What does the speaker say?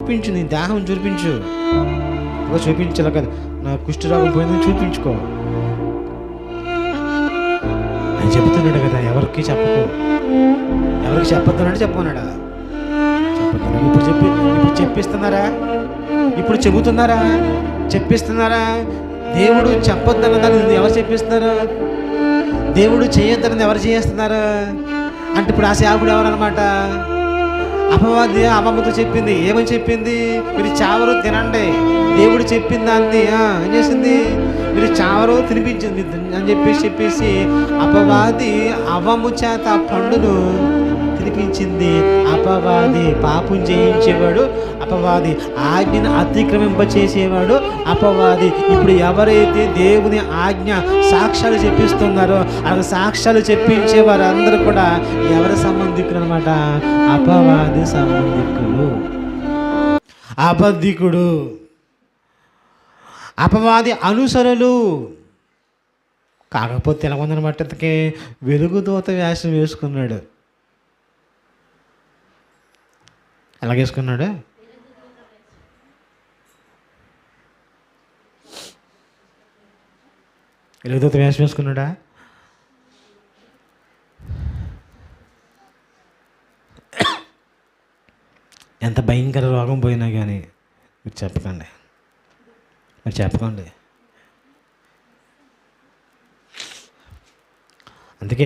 చూపించు, నీ దాహం చూపించు. చూపించలే కదా, నా కుష్ఠరోగం పోయిందని చూపించుకో అని చెబుతున్నాడు కదా. ఎవరికి చెప్పకు, ఎవరికి చెప్పొద్దన్నాడు, చెప్పన్నాడా? చెప్పొద్దు. ఇప్పుడు చెప్పిస్తున్నారా? ఇప్పుడు చెబుతున్నారా? చెప్పిస్తున్నారా? దేవుడు చెప్పొద్దన్న దాన్ని ఎవరు చెప్పిస్తున్నారు? దేవుడు చేయొద్దన్నది ఎవరు చేస్తున్నారు? అంటే ఇప్పుడు ఆ సేవకుడు ఎవరన్నమాట? అపవాది అమ్మమ్మతో చెప్పింది. ఏమని చెప్పింది? మీరు చావరు తినండి. దేవుడు చెప్పిన దాన్ని ఏం చేసింది? మీరు చావరు తినిపించింది అని చెప్పేసి అపవాది అవ్వము చేత ఆ పండును తినిపించింది. అపవాది పాపం చేయించేవాడు అపవాది, ఆజ్ఞను అతిక్రమింపచేసేవాడు అపవాది. ఇప్పుడు ఎవరైతే దేవుని ఆజ్ఞ సాక్ష్యాలు చెప్పిస్తున్నారో అలా సాక్ష్యాలు చెప్పించే వారందరూ కూడా ఎవరి సంబంధికులు అనమాట? అపవాది సంబంధికులు. అబద్ధికుడు, అపవాది అనుసరులు. కాకపోతే ఎలా ఉందన్నమాట, ఇంతకీ వెలుగుదూత వేషం వేసుకున్నాడు. ఎలాగేసుకున్నాడు? వెలుగుదూత వేషం వేసుకున్నాడా? ఎంత భయంకర రోగం పోయినా కానీ మీరు చెప్పకండి, మీరు చెప్పకండి. అందుకే